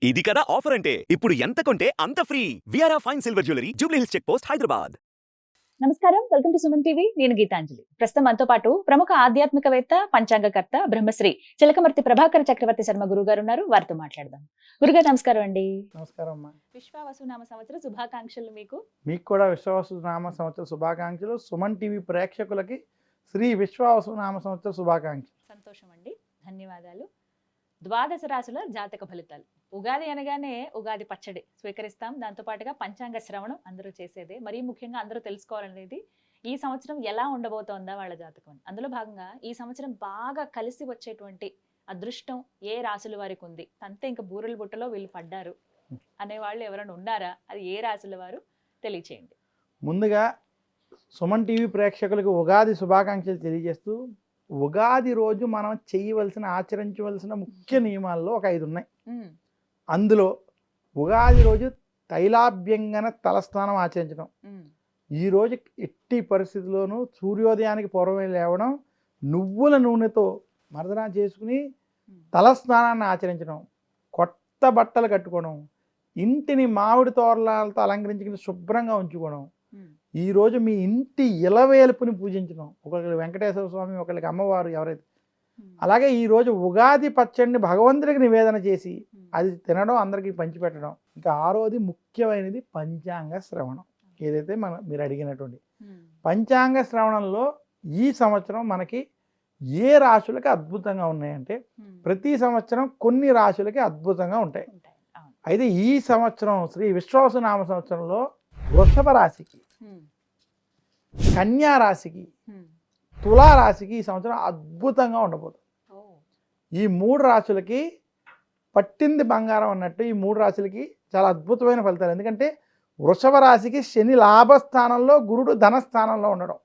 ఇది కదా ఆఫర్ అంటే ఇప్పుడు ఎంత కొంటే అంత ఫ్రీ విఆర్ఆ fine silver jewellery Jubilee Hills check post Hyderabad. నమస్కారం, వెల్కమ్ టు సుమన్ టీవీ. నేను గీతాంజలి. ప్రస్తుతం మనతో పాటు ప్రముఖ ఆధ్యాత్మికవేత్త, పంచాంగకర్త బ్రహ్మశ్రీ చిలకమర్తి ప్రభాకర్ చక్రవర్తి శర్మ గురువు గారు ఉన్నారు. వారితో మాట్లాడదాం. గురుగారు నమస్కారం అండి. నమస్కారం అమ్మా. విశ్వావసునామ సంవత్సర శుభాకాంక్షలు మీకు కూడా విశ్వావసునామ సంవత్సర శుభాకాంక్షలు. సుమన్ టీవీ ప్రేక్షకులకి శ్రీ విశ్వావసునామ సంవత్సర శుభాకాంక్షలు. సంతోషం అండి, ధన్యవాదాలు. ద్వాదశ రాశుల జాతక ఫలితాలు. ఉగాది అనగానే ఉగాది పచ్చడి స్వీకరిస్తాం. దాంతో పాటుగా పంచాంగ శ్రవణం అందరూ చేసేదే. మరీ ముఖ్యంగా అందరూ తెలుసుకోవాలనేది ఈ సంవత్సరం ఎలా ఉండబోతోందా వాళ్ళ జాతకం. అందులో భాగంగా ఈ సంవత్సరం బాగా కలిసి వచ్చేటువంటి అదృష్టం ఏ రాశుల వారికి ఉంది, అంతే ఇంకా బూరెల బుట్టలో వీళ్ళు పడ్డారు అనేవాళ్ళు ఎవరైనా ఉన్నారా? అది ఏ రాశుల వారు తెలియచేయండి. ముందుగా సుమన్ టీవీ ప్రేక్షకులకు ఉగాది శుభాకాంక్షలు తెలియజేస్తూ, ఉగాది రోజు మనం చేయవలసిన ఆచరించవలసిన ముఖ్య నియమాల్లో ఒక 5 ఉన్నాయి. అందులో ఉగాది రోజు తైలాభ్యంగన తలస్నానం ఆచరించడం. ఈ రోజు ఎట్టి పరిస్థితుల్లోనూ సూర్యోదయానికి పూర్వమే లేవడం, నువ్వుల నూనెతో మర్దన చేసుకుని తలస్నానాన్ని ఆచరించడం, కొత్త బట్టలు కట్టుకోవడం, ఇంటిని మామిడి తోరణాలతో అలంకరించుకుని శుభ్రంగా ఉంచుకోవడం, ఈరోజు మీ ఇంటి ఇలవేలుపుని పూజించడం. ఒకరికి వెంకటేశ్వర స్వామి, ఒకరికి అమ్మవారు ఎవరైతే. అలాగే ఈరోజు ఉగాది పచ్చడిని భగవంతుడికి నివేదన చేసి అది తినడం, అందరికీ పంచిపెట్టడం. ఇంకా ఆరోది ముఖ్యమైనది పంచాంగ శ్రవణం. ఏదైతే మీరు అడిగినటువంటి పంచాంగ శ్రవణంలో ఈ సంవత్సరం మనకి ఏ రాశులకి అద్భుతంగా ఉన్నాయంటే, ప్రతి సంవత్సరం కొన్ని రాశులకి అద్భుతంగా ఉంటాయి. అయితే ఈ సంవత్సరం శ్రీ విశ్వావసునామ సంవత్సరంలో వృషభ రాశికి, కన్యా రాశికి, తులా రాశికి ఈ సంవత్సరం అద్భుతంగా ఉండబోతుంది. ఈ 3 రాశులకి పట్టింది బంగారం అన్నట్టు ఈ 3 రాశులకి చాలా అద్భుతమైన ఫలితాలు. ఎందుకంటే వృషభ రాశికి శని లాభస్థానంలో, గురుడు ధనస్థానంలో ఉండడం,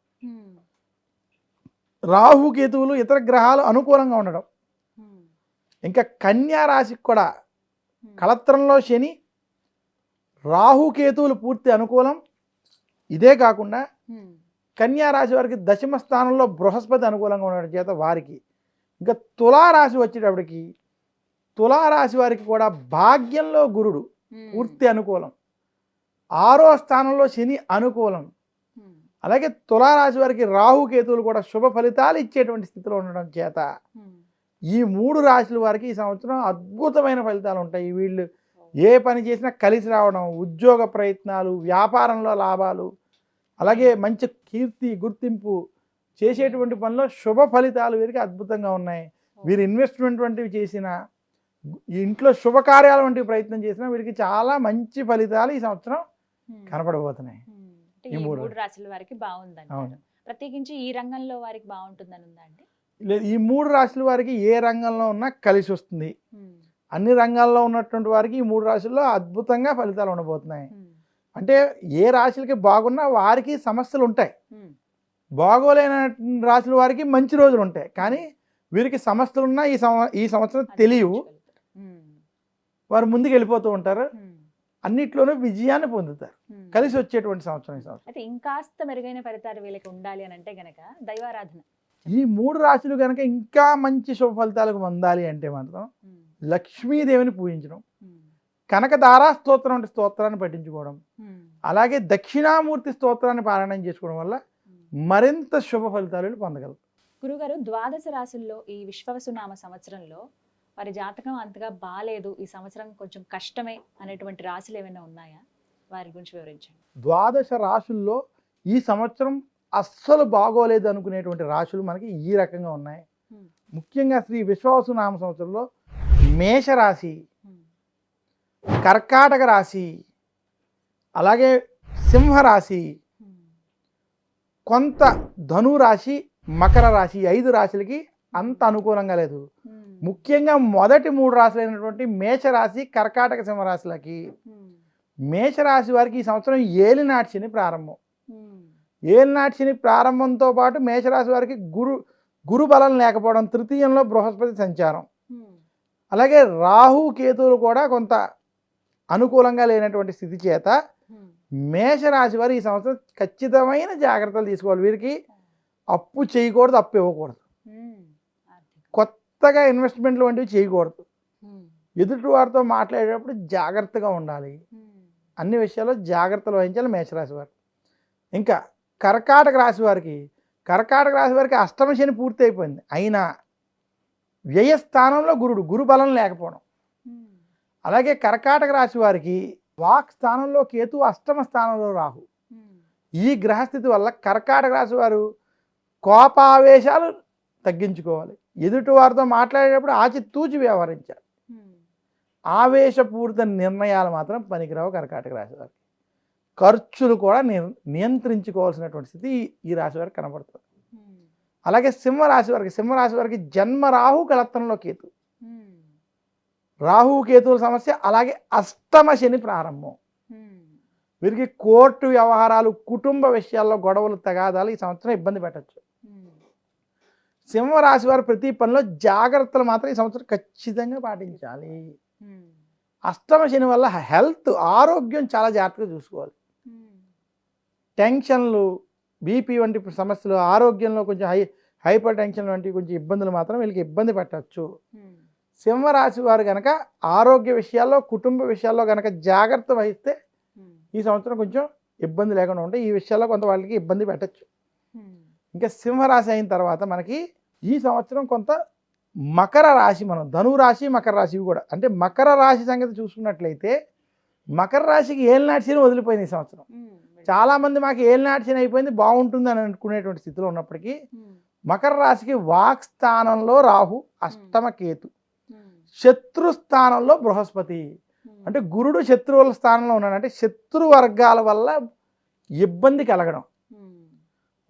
రాహుకేతువులు ఇతర గ్రహాలు అనుకూలంగా ఉండడం, ఇంకా కన్యా రాశికి కూడా కళత్రంలో శని, రాహుకేతువులు పూర్తి అనుకూలం. ఇదే కాకుండా కన్యా రాశి వారికి దశమ స్థానంలో బృహస్పతి అనుకూలంగా ఉండడం చేత వారికి, ఇంకా తులారాశి వచ్చేటప్పటికి తులారాశి వారికి కూడా భాగ్యంలో గురుడు పూర్తి అనుకూలం, 6వ స్థానంలో శని అనుకూలం. అలాగే తులారాశి వారికి రాహుకేతువులు కూడా శుభ ఫలితాలు ఇచ్చేటువంటి స్థితిలో ఉండడం చేత ఈ 3 రాశుల వారికి ఈ సంవత్సరం అద్భుతమైన ఫలితాలు ఉంటాయి. వీళ్ళు ఏ పని చేసినా కలిసి రావడం, ఉద్యోగ ప్రయత్నాలు, వ్యాపారంలో లాభాలు, అలాగే మంచి కీర్తి గుర్తింపు, చేసేటువంటి పనిలో శుభ ఫలితాలు వీరికి అద్భుతంగా ఉన్నాయి. వీరు ఇన్వెస్ట్మెంట్ వంటివి చేసినా, ఇంట్లో శుభకార్యాల వంటివి ప్రయత్నం చేసినా వీరికి చాలా మంచి ఫలితాలు ఈ సంవత్సరం కనపడబోతున్నాయి. ఈ 3 రాశుల వారికి బాగుందండి. ప్రత్యేకించి ఈ రంగంలో వారికి బాగుంటుందని ఉందా అండి? లేదు, ఈ 3 రాశుల వారికి ఏ రంగంలో ఉన్నా కలిసి వస్తుంది. అన్ని రంగాల్లో ఉన్నటువంటి వారికి ఈ 3 రాశుల్లో అద్భుతంగా ఫలితాలు ఉండబోతున్నాయి. అంటే ఏ రాశులకి బాగున్నా వారికి సమస్యలు ఉంటాయి, బాగోలేని రాశుల వారికి మంచి రోజులు ఉంటాయి. కానీ వీరికి సమస్యలు ఉన్నా ఈ సంవత్సరం తెలియవు, వారు ముందుకు వెళ్ళిపోతూ ఉంటారు, అన్నిట్లోనూ విజయాన్ని పొందుతారు. కలిసి వచ్చేటువంటి సంవత్సరం ఈ సంవత్సరం. అయితే ఇంకాస్త మెరుగైన ఫలితాలు వీళ్ళకి ఉండాలి అని అంటే గనక దైవారాధన. ఈ 3 రాశులు కనుక ఇంకా మంచి శుభ ఫలితాలకు పొందాలి అంటే మాత్రం లక్ష్మీదేవిని పూజించడం, కనకదారా స్తోత్రం అంటే స్తోత్రాన్ని పఠించుకోవడం, అలాగే దక్షిణామూర్తి స్తోత్రాన్ని పారాయణం చేసుకోవడం వల్ల మరింత శుభ ఫలితాలు పొందగలరు. గురుగారు, ద్వాదశ రాశుల్లో ఈ విశ్వావసునామ సంవత్సరంలో వారి జాతకం అంతగా బాలేదు, ఈ సంవత్సరం కొంచెం కష్టమే అనేటువంటి రాశులు ఏమైనా ఉన్నాయా? వారి గురించి వివరించండి. ద్వాదశ రాశుల్లో ఈ సంవత్సరం అస్సలు బాగోలేదు అనుకునేటువంటి రాశులు మనకి ఈ రకంగా ఉన్నాయి. ముఖ్యంగా శ్రీ విశ్వావసునామ సంవత్సరంలో మేషరాశి, కర్కాటక రాశి, అలాగే సింహరాశి, కొంత ధనురాశి, మకర రాశి, 5 రాశులకి అంత అనుకూలంగా లేదు. ముఖ్యంగా మొదటి 3 రాశులైనటువంటి మేషరాశి, కర్కాటక, సింహరాశులకి, మేషరాశి వారికి ఈ సంవత్సరం ఏలినాటి శని ప్రారంభం. ఏలినాటి శని ప్రారంభంతో పాటు మేషరాశి వారికి గురు బలం లేకపోవడం, తృతీయంలో బృహస్పతి సంచారం, అలాగే రాహు కేతువులు కూడా కొంత అనుకూలంగా లేనటువంటి స్థితి చేత మేషరాశి వారు ఈ సంవత్సరం ఖచ్చితమైన జాగ్రత్తలు తీసుకోవాలి. వీరికి అప్పు చేయకూడదు, అప్పు ఇవ్వకూడదు, కొత్తగా ఇన్వెస్ట్మెంట్లు వంటివి చేయకూడదు. ఎదుటి వారితో మాట్లాడేటప్పుడు జాగ్రత్తగా ఉండాలి. అన్ని విషయాల్లో జాగ్రత్తలు వహించాలి మేషరాశి వారు. ఇంకా కర్కాటక రాశి వారికి అష్టమ శని పూర్తి అయిపోయింది. అయినా వ్యయస్థానంలో గురు బలం లేకపోవడం. అలాగే కర్కాటక రాశి వారికి వాక్ స్థానంలో కేతు, అష్టమ స్థానంలో రాహు. ఈ గ్రహస్థితి వల్ల కర్కాటక రాశి వారు కోపావేశాలు తగ్గించుకోవాలి. ఎదుటి వారితో మాట్లాడేటప్పుడు ఆచితూచి వ్యవహరించాలి. ఆవేశపూరిత నిర్ణయాలు మాత్రం పనికిరావు కర్కాటక రాశి వారికి. ఖర్చులు కూడా నియంత్రించుకోవాల్సినటువంటి స్థితి ఈ రాశి వారికి కనబడుతుంది. అలాగే సింహరాశి వారికి జన్మ రాహు కలత్రంలో కేతు. రాహు కేతువుల సమస్య. అలాగే అష్టమ శని ప్రారంభం. వీరికి కోర్టు వ్యవహారాలు, కుటుంబ విషయాల్లో గొడవలు, తగాదాలు ఈ సంవత్సరం ఇబ్బంది పెట్టచ్చు. సింహరాశి వారు ప్రతి పనిలో జాగ్రత్తలు మాత్రం ఈ సంవత్సరం ఖచ్చితంగా పాటించాలి. అష్టమ శని వల్ల హెల్త్, ఆరోగ్యం చాలా జాగ్రత్తగా చూసుకోవాలి. టెన్షన్లు, బీపీ వంటి సమస్యలు, ఆరోగ్యంలో కొంచెం హైపర్ టెన్షన్ వంటి కొంచెం ఇబ్బందులు మాత్రం వీళ్ళకి ఇబ్బంది పెట్టచ్చు. సింహరాశి వారు కనుక ఆరోగ్య విషయాల్లో, కుటుంబ విషయాల్లో కనుక జాగ్రత్త వహిస్తే ఈ సంవత్సరం కొంచెం ఇబ్బంది లేకుండా ఉంటే ఈ విషయాల్లో కొంత వాళ్ళకి ఇబ్బంది పెట్టచ్చు. ఇంకా సింహరాశి అయిన తర్వాత మనకి ఈ సంవత్సరం కొంత మకర రాశి, మనం ధనురాశి, మకర రాశి కూడా, అంటే మకర రాశి సంగతి చూసుకున్నట్లయితే మకర రాశికి ఏలినాటి శని వదిలిపోయింది ఈ సంవత్సరం. చాలామంది మాకు ఏలినాటి శని అయిపోయింది బాగుంటుంది అని అనుకునేటువంటి స్థితిలో ఉన్నప్పటికీ మకర రాశికి వాక్ స్థానంలో రాహు, అష్టమ కేతు, శత్రు స్థానంలో బృహస్పతి. అంటే గురుడు శత్రువుల స్థానంలో ఉన్నాడు. అంటే శత్రు వర్గాల వల్ల ఇబ్బంది కలగడం.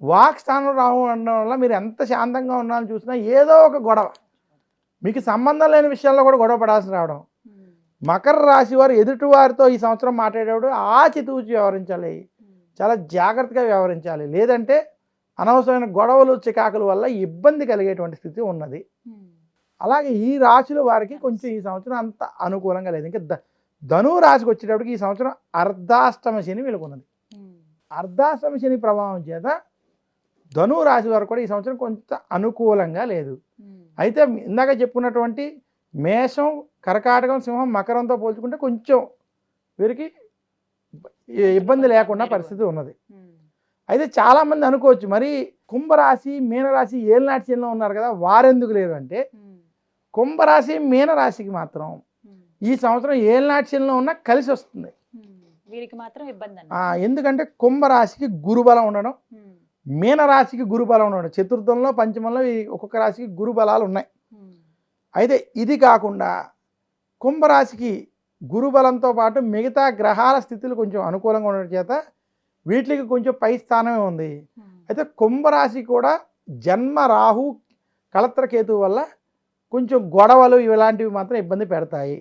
వాక్ స్థానంలో రాహు ఉండడం వల్ల మీరు ఎంత శాంతంగా ఉన్నారని చూసినా ఏదో ఒక గొడవ, మీకు సంబంధం లేని విషయాల్లో కూడా గొడవ పడాల్సి రావడం. మకర రాశి వారు ఎదుటి వారితో ఈ సంవత్సరం మాట్లాడేటప్పుడు ఆచితూచి వ్యవహరించాలి, చాలా జాగ్రత్తగా వ్యవహరించాలి. లేదంటే అనవసరమైన గొడవలు, చికాకుల వల్ల ఇబ్బంది కలిగేటువంటి స్థితి ఉన్నది. అలాగే ఈ రాశుల వారికి కొంచెం ఈ సంవత్సరం అంత అనుకూలంగా లేదు. ఇంకా ధను రాశికి వచ్చేటప్పటికి ఈ సంవత్సరం అర్ధాష్టమ శని వీళ్ళకున్నది. అర్ధాష్టమ శని ప్రభావం చేత ధను రాశి వారు కూడా ఈ సంవత్సరం కొంత అనుకూలంగా లేదు. అయితే ఇందాక చెప్పుకున్నటువంటి మేషం, కర్కాటకం, సింహం, మకరంతో పోల్చుకుంటే కొంచెం వీరికి ఇబ్బంది లేకుండా పరిస్థితి ఉన్నది. అయితే చాలామంది అనుకోవచ్చు, మరి కుంభరాశి, మీనరాశి ఏలినాటి శనిలో ఉన్నారు కదా, వారెందుకు లేరు అంటే కుంభరాశి, మీనరాశికి మాత్రం ఈ సంవత్సరం ఏలినాటి శనిలో ఉన్న కలిసి వస్తుంది. వీరికి మాత్రం ఇబ్బంది. ఎందుకంటే కుంభరాశికి గురుబలం ఉండడం, మీనరాశికి గురుబలం ఉండడం, చతుర్థంలో, పంచమంలో ఒక్కొక్క రాశికి గురుబలాలు ఉన్నాయి. అయితే ఇది కాకుండా కుంభరాశికి గురుబలంతో పాటు మిగతా గ్రహాల స్థితులు కొంచెం అనుకూలంగా ఉండడం చేత వీటికి కొంచెం పై స్థానమే ఉంది. అయితే కుంభరాశి కూడా జన్మ రాహు, కలత్రకేతు వల్ల కొంచెం గొడవలు ఇలాంటివి మాత్రం ఇబ్బంది పెడతాయి.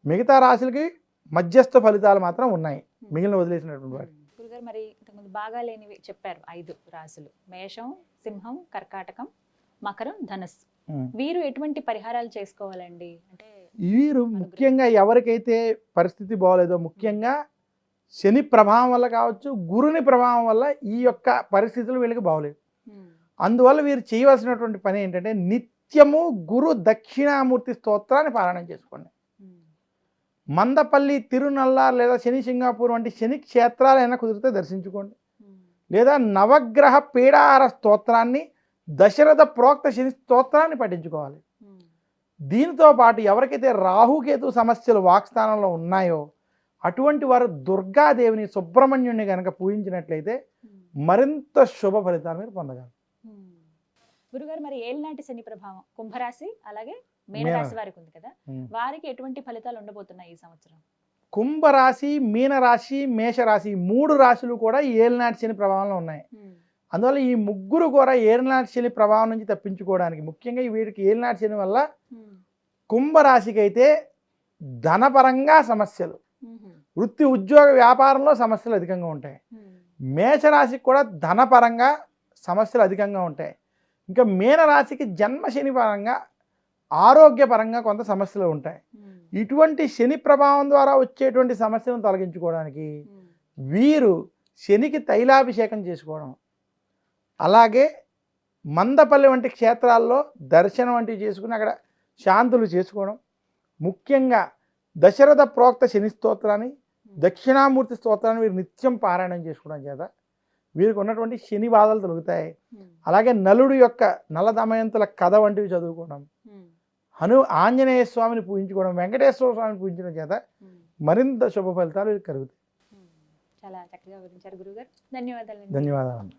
మిగతా రాశులకి మధ్యస్థ ఫలితాలు మాత్రం ఉన్నాయి, మిగిలిన వదిలేసినటువంటి వాటి. గురుగారు, మరి ఇంతకుముందు బాగా లేనివి చెప్పారు 5 రాశులు: మేషం, సింహం, కర్కాటకం, మకరం, ధనస్సు. వీరు ఎటువంటి పరిహారాలు చేసుకోవాలండి? అంటే వీరు ముఖ్యంగా ఎవరికైతే పరిస్థితి బాగోలేదో, ముఖ్యంగా శని ప్రభావం వల్ల కావచ్చు, గురుని ప్రభావం వల్ల ఈ యొక్క పరిస్థితులు వీళ్ళకి బాగోలేదు. అందువల్ల వీరు చేయవలసినటువంటి పని ఏంటంటే నిత్యము గురు దక్షిణామూర్తి స్తోత్రాన్ని పారాయణం చేసుకోండి. మందపల్లి, తిరునల్లార్ లేదా శని సింగాపూర్ వంటి శని క్షేత్రాలైనా కుదిరితే దర్శించుకోండి. లేదా నవగ్రహ పీడాహార స్తోత్రాన్ని, దశరథ ప్రోక్త శని స్తోత్రాన్ని పఠించుకోవాలి. దీనితో పాటు ఎవరికైతే రాహుకేతు సమస్యలు వాక్స్థానంలో ఉన్నాయో అటువంటి వారు దుర్గాదేవిని, సుబ్రహ్మణ్యుని కనుక పూజించినట్లయితే మరింత శుభ ఫలితాలు మీరు పొందగలరు. గురుగారు, మరి ఏలినాటి శని ప్రభావం కుంభరాశి అలాగే మీనరాశి వారికి ఉంది కదా, వారికి ఎటువంటి ఫలితాలు ఉండబోతున్నాయి ఈ సంవత్సరం? కుంభరాశి, మీనరాశి, మేషరాశి 3 రాశులు కూడా ఏలినాటి శని ప్రభావంలో ఉన్నాయి. అందువల్ల ఈ ముగ్గురు కూడా ఏలినాటి శని ప్రభావం నుంచి తప్పించుకోవడానికి, ముఖ్యంగా వీరికి ఏలినాటి శని వల్ల కుంభరాశికి అయితే ధనపరంగా సమస్యలు, వృత్తి ఉద్యోగ వ్యాపారంలో సమస్యలు అధికంగా ఉంటాయి. మేషరాశికి కూడా ధనపరంగా సమస్యలు అధికంగా ఉంటాయి. ఇంకా మీనరాశికి జన్మ శని పరంగా, ఆరోగ్యపరంగా కొంత సమస్యలు ఉంటాయి. ఇటువంటి శని ప్రభావం ద్వారా వచ్చేటువంటి సమస్యలను తొలగించుకోవడానికి వీరు శనికి తైలాభిషేకం చేసుకోవడం, అలాగే మందపల్లి వంటి క్షేత్రాల్లో దర్శనం వంటివి చేసుకుని అక్కడ శాంతులు చేసుకోవడం, ముఖ్యంగా దశరథ ప్రోక్త శని స్తోత్రాన్ని, దక్షిణామూర్తి స్తోత్రాన్ని వీరు నిత్యం పారాయణం చేసుకోవడం చేత వీరికి ఉన్నటువంటి శని బాధలు తొలగుతాయి. అలాగే నలుడు యొక్క నల దమయంతుల కథ వంటివి చదువుకోవడం, ఆంజనేయ స్వామిని పూజించుకోవడం, వెంకటేశ్వర స్వామిని పూజించడం చేత మరింత శుభ ఫలితాలు వీరికి కలుగుతాయి. చాలా చక్కగా వివరించారు గురుగారు. ధన్యవాదాలు. ధన్యవాదాలు.